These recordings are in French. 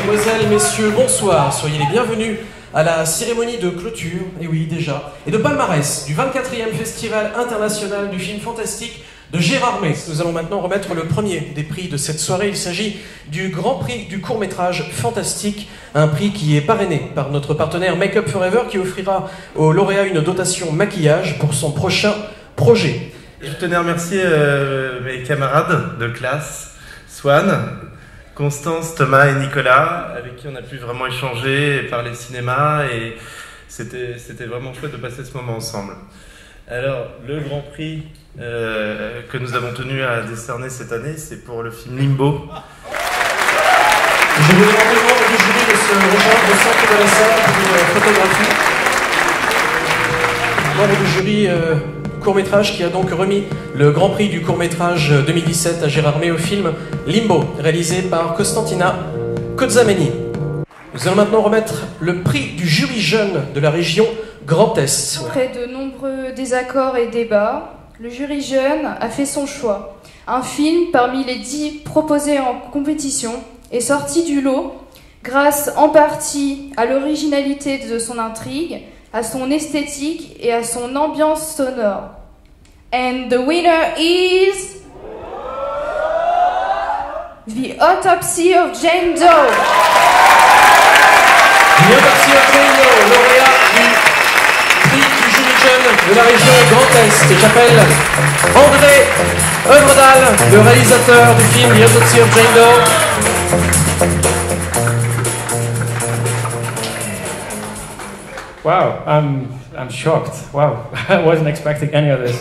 Mesdemoiselles, messieurs, bonsoir. Soyez les bienvenus à la cérémonie de clôture, et oui déjà, et de palmarès du 24e Festival international du film fantastique de Gérardmer. Nous allons maintenant remettre le premier des prix de cette soirée. Il s'agit du Grand Prix du court-métrage fantastique, un prix qui est parrainé par notre partenaire Make Up For Ever qui offrira au lauréat une dotation maquillage pour son prochain projet. Je tenais à remercier mes camarades de classe, Swan, Constance, Thomas et Nicolas, avec qui on a pu vraiment échanger et parler cinéma, et c'était vraiment chouette de passer ce moment ensemble. Alors, le Grand Prix que nous avons tenu à décerner cette année, c'est pour le film Limbo. Je vous demande aux membres du jury de se rejoindre au centre de la salle pour une photographie. Membre du jury court-métrage qui a donc remis le Grand Prix du court-métrage 2017 à Gérardmer au film Limbo, réalisé par Costantina Kotzameni. Nous allons maintenant remettre le prix du jury jeune de la région Grand Est. Après de nombreux désaccords et débats, le jury jeune a fait son choix. Un film parmi les 10 proposés en compétition est sorti du lot grâce en partie à l'originalité de son intrigue, à son esthétique et à son ambiance sonore. And the winner is... The Autopsy of Jane Doe. The Autopsy of Jane Doe, lauréat du prix du jury jeune de la région Grand Est. J'appelle André Œuvredal, le réalisateur du film The Autopsy of Jane Doe. Wow, I'm shocked. Wow, I wasn't expecting any of this.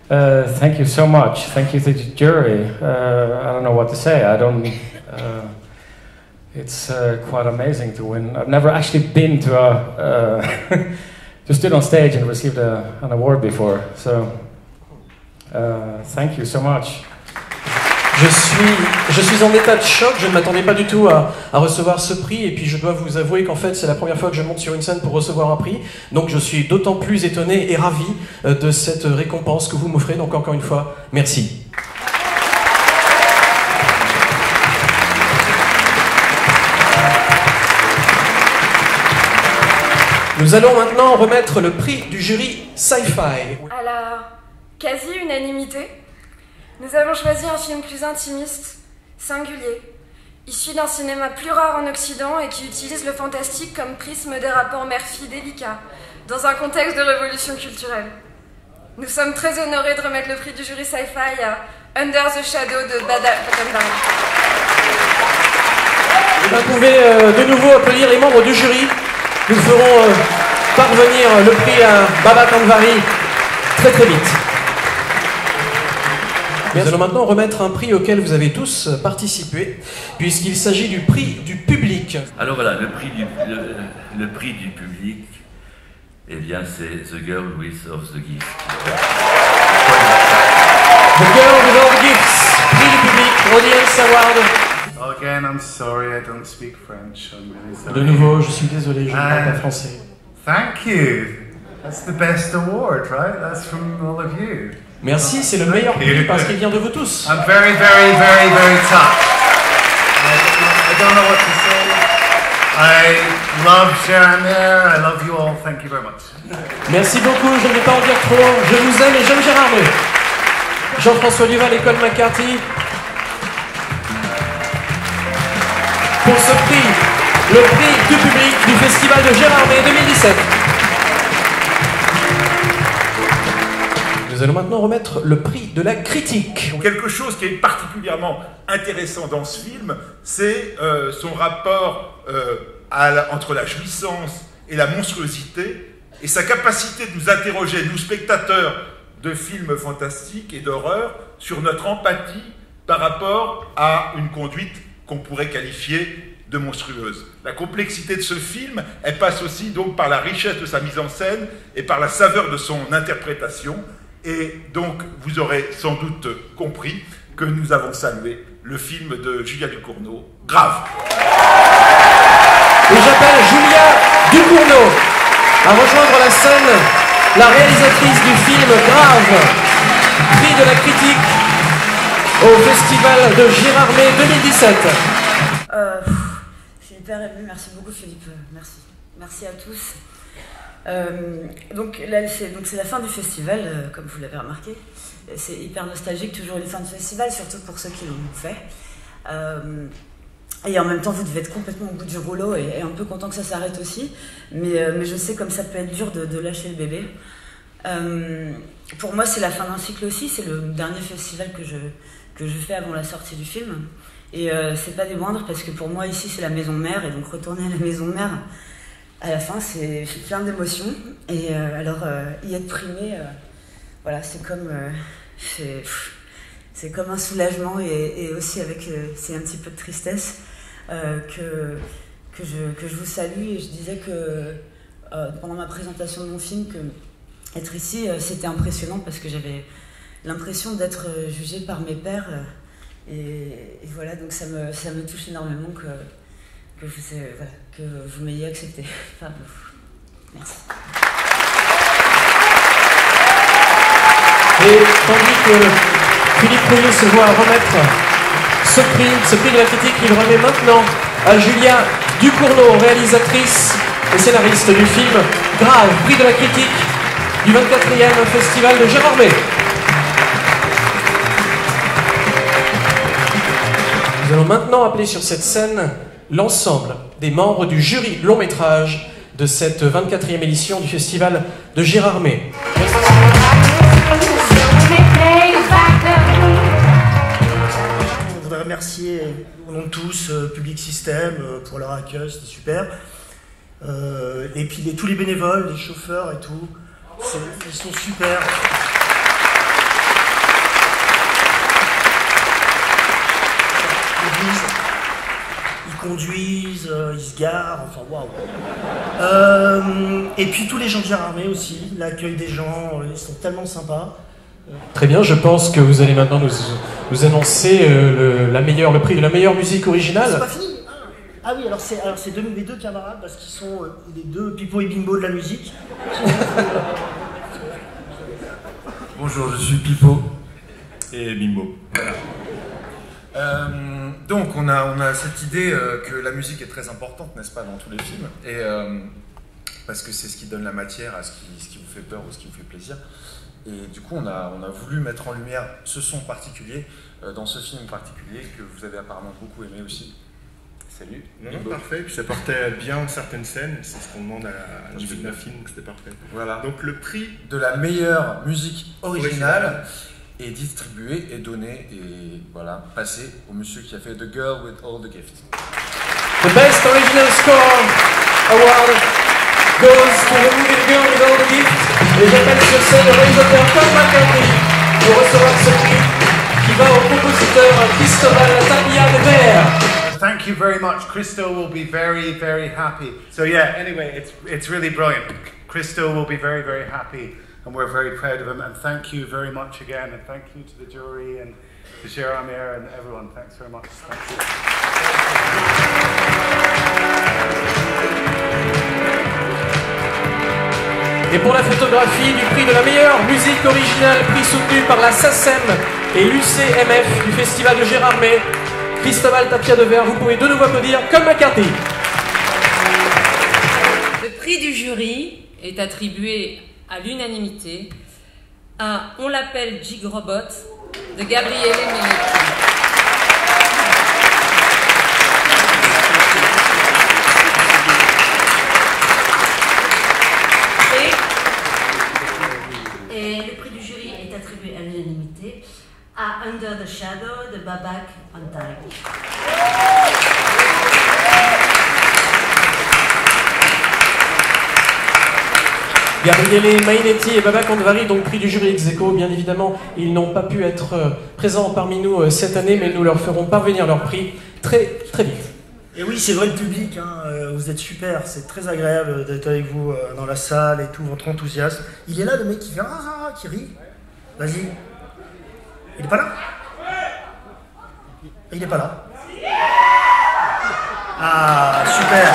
Thank you so much. Thank you to the jury. I don't know what to say. It's quite amazing to win. I've never actually been to to stood on stage and received an award before. So thank you so much. Je suis en état de choc, je ne m'attendais pas du tout à recevoir ce prix, et puis je dois vous avouer qu'en fait c'est la première fois que je monte sur une scène pour recevoir un prix, donc je suis d'autant plus étonné et ravi de cette récompense que vous m'offrez, donc encore une fois, merci. Nous allons maintenant remettre le prix du jury Sci-Fi. À la quasi-unanimité, nous avons choisi un film plus intimiste, singulier, issu d'un cinéma plus rare en Occident et qui utilise le fantastique comme prisme des rapports mère-fille délicats, dans un contexte de révolution culturelle. Nous sommes très honorés de remettre le prix du jury Sci-Fi à Under the Shadow de Baba Kanvari. Vous pouvez de nouveau applaudir les membres du jury. Nous ferons parvenir le prix à Baba Kanvari très très vite. Nous allons maintenant remettre un prix auquel vous avez tous participé, puisqu'il s'agit du prix du public. Alors voilà, le prix du public, eh bien c'est The Girl with All the Gifts. The Girl with All the Gifts, prix du public, Audience Award. Again, I'm sorry, I don't speak French. I'm really sorry. De nouveau, je suis désolé, je ne parle pas français. Thank you. That's the best award, right? That's from all of you. Merci, c'est le meilleur prix parce qu'il vient de vous tous. I'm very, very, very, very touched. I don't know what to say. I love Gérardmer. I love you all. Thank you very much. Merci beaucoup, je ne vais pas en dire trop. Je vous aime et j'aime Gérardmer. Jean-François Duval, École McCarthy. Pour ce prix, le prix du public du Festival de Gérardmer 2017. Nous allons maintenant remettre le prix de la critique. Quelque chose qui est particulièrement intéressant dans ce film, c'est son rapport entre la jouissance et la monstruosité, et sa capacité de nous interroger, nous spectateurs de films fantastiques et d'horreur, sur notre empathie par rapport à une conduite qu'on pourrait qualifier de monstrueuse. La complexité de ce film, elle passe aussi donc par la richesse de sa mise en scène et par la saveur de son interprétation. Et donc, vous aurez sans doute compris que nous avons salué le film de Julia Ducournau, Grave. Et j'appelle Julia Ducournau à rejoindre la scène, la réalisatrice du film Grave, prix de la critique au Festival de Gérardmer 2017. hyper émue. Merci beaucoup, Philippe. Merci. Merci à tous. Donc là, c'est la fin du festival, comme vous l'avez remarqué. C'est hyper nostalgique, toujours une fin de festival, surtout pour ceux qui l'ont fait. Et en même temps, vous devez être complètement au bout du rouleau et un peu content que ça s'arrête aussi. Mais je sais comme ça peut être dur de lâcher le bébé. Pour moi, c'est la fin d'un cycle aussi. C'est le dernier festival que je fais avant la sortie du film. Et c'est pas des moindres parce que pour moi, ici, c'est la maison mère. Et donc, retourner à la maison mère, à la fin, c'est plein d'émotions. Et alors, y être primé, voilà, c'est comme un soulagement et aussi c'est un petit peu de tristesse que je vous salue. Et je disais que pendant ma présentation de mon film, que être ici, c'était impressionnant parce que j'avais l'impression d'être jugée par mes pairs. Et voilà, donc ça me touche énormément que vous m'ayez accepté. Enfin, merci. Et tandis que Philippe Rouillet se voit remettre ce prix de la critique, il remet maintenant à Julia Ducournau, réalisatrice et scénariste du film Grave, prix de la critique du 24e festival de Gérardmer. Nous allons maintenant appeler sur cette scène l'ensemble des membres du jury long métrage de cette 24e édition du festival de Gérardmer. Je voudrais remercier au nom de tous Public System pour leur accueil, c'était super. Et puis tous les bénévoles, les chauffeurs et tout, ils sont super. Ils conduisent, ils se garent, enfin waouh. Et puis tous les gens de Gérardmer aussi, l'accueil des gens, ils sont tellement sympas. Très bien, je pense que vous allez maintenant nous annoncer le prix de la meilleure musique originale. C'est pas fini. Ah oui, alors c'est mes deux camarades, parce qu'ils sont les deux Pipo et Bimbo de la musique. Bonjour, je suis Pipo et Bimbo. Voilà. Donc on a cette idée que la musique est très importante, n'est-ce pas, dans tous les films, et parce que c'est ce qui donne la matière à ce qui vous fait peur ou ce qui vous fait plaisir. Et du coup on a voulu mettre en lumière ce son particulier dans ce film particulier que vous avez apparemment beaucoup aimé aussi. Salut. Non, parfait, puis ça portait bien certaines scènes, c'est ce qu'on demande à la musique d'un film, donc c'était parfait. Voilà. Donc le prix de la meilleure musique originale est distribué et donné et voilà, passé au monsieur qui a fait The Girl with All the Gifts. The best original score award goes to the movie The Girl with All the Gifts. Et j'appelle sur scène le réalisateur Paul McCartney pour recevoir ce prix qui va au compositeur Cristobal Tapia de Ver. Thank you very much. Christo will be very, very happy. So yeah, anyway, it's really brilliant. Christo will be very, very happy, and we're very proud of him. And thank you very much again, and thank you to the jury and to Gérardmer and everyone. Thanks very much. Thank you. Et pour la photographie du prix de la meilleure musique originale, prix soutenu par la SACEM et l'UCMF du festival de Gérardmer, Cristobal Tapia de Ver, vous pouvez de nouveau applaudir comme McCarthy. Le prix du jury est attribué à l'unanimité à On l'appelle Jig Robot de Gabriele Minetti. Et le prix du jury est attribué à l'unanimité à Under the Shadow de Babak Antari. Gabriele Mainetti et Babak Andvari, donc prix du jury ex aequo. Bien évidemment, ils n'ont pas pu être présents parmi nous cette année, mais nous leur ferons parvenir leur prix très très vite. Et oui, c'est vrai le public, hein, vous êtes super, c'est très agréable d'être avec vous dans la salle et tout, votre enthousiasme. Il est là le mec qui fait qui rit. Vas-y. Il est pas là? Il est pas là. Ah, super.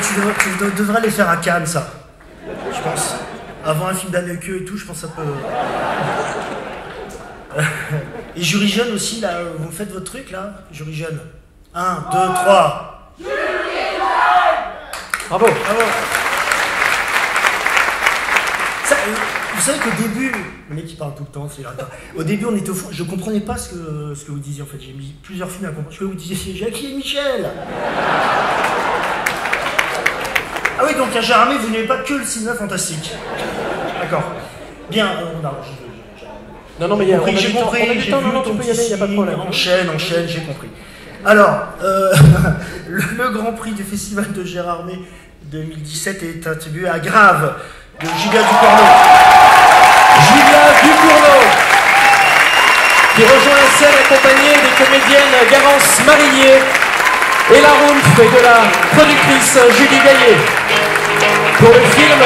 Tu devrais les faire à Cannes, ça. Je pense. Avant un film d'Anneke et tout, je pense que ça peut... Et jury jeune aussi, là, vous faites votre truc, là, jury jeune. 1, 2, 3. Bravo. Bravo. Ça, vous savez qu'au début, le mec qui parle tout le temps, c'est là. Au début, on était au fond, je comprenais pas ce que vous disiez en fait. J'ai mis plusieurs films à comprendre. Ce que vous disiez, c'est Jackie et Michel. Ah oui, donc à Gérard Armé, vous n'aimez pas que le cinéma fantastique. D'accord. Bien, non, mais il y a j'ai compris, on a du temps, non, tu peux y aller, il n'y a pas de problème. Enchaîne, j'ai compris. Alors, le Grand Prix du Festival de Gérard Armé 2017 est attribué à Grave de Julia Ducournau. Julia Ducournau, qui rejoint la scène accompagnée des comédiennes Garance Marillier, Ella Rumpf et de la productrice Julie Gaillet. Pour le film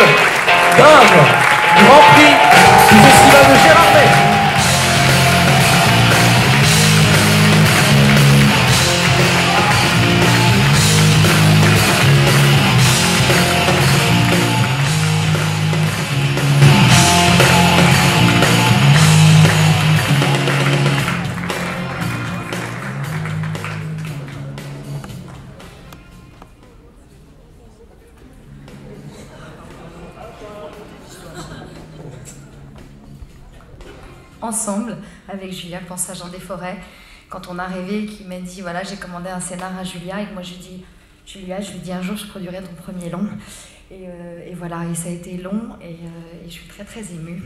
Grave, Grand Prix du Festival de Gérard Armé. Ensemble, avec Julia Pansage des Forêts, quand on a rêvé, qui m'a dit voilà, j'ai commandé un scénar à Julia, et que moi je lui dis Julia, je lui dis un jour je produirai ton premier long, et voilà, et ça a été long, et je suis très très émue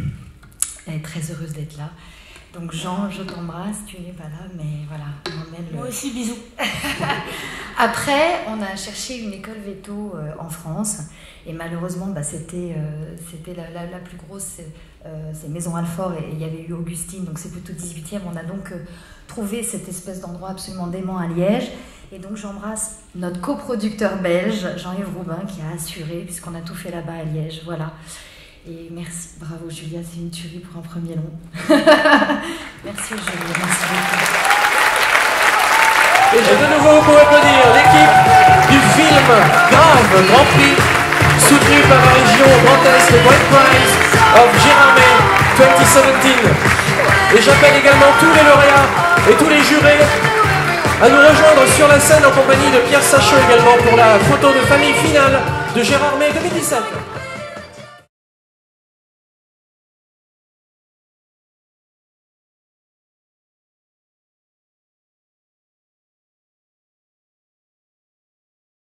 et très heureuse d'être là. Donc Jean, je t'embrasse, tu n'es pas là, mais voilà, on emmène le... Moi aussi, bisous. Après, on a cherché une école veto en France, et malheureusement, c'était la plus grosse, c'est Maison Alfort, et il y avait eu Augustine, donc c'est plutôt 18e. On a donc trouvé cette espèce d'endroit absolument dément à Liège, et donc j'embrasse notre coproducteur belge, Jean-Yves Roubin, qui a assuré, puisqu'on a tout fait là-bas à Liège, voilà. Et merci, bravo Julia, c'est une tuerie pour un premier long. Merci Julia, merci beaucoup. Et de nouveau, pour applaudir l'équipe du film Grave, Grand Prix, soutenu par la région Grand Est, le Grand Prize of Gérard Armé 2017. Et j'appelle également tous les lauréats et tous les jurés à nous rejoindre sur la scène en compagnie de Pierre Sachot également pour la photo de famille finale de Gérard Armé 2017.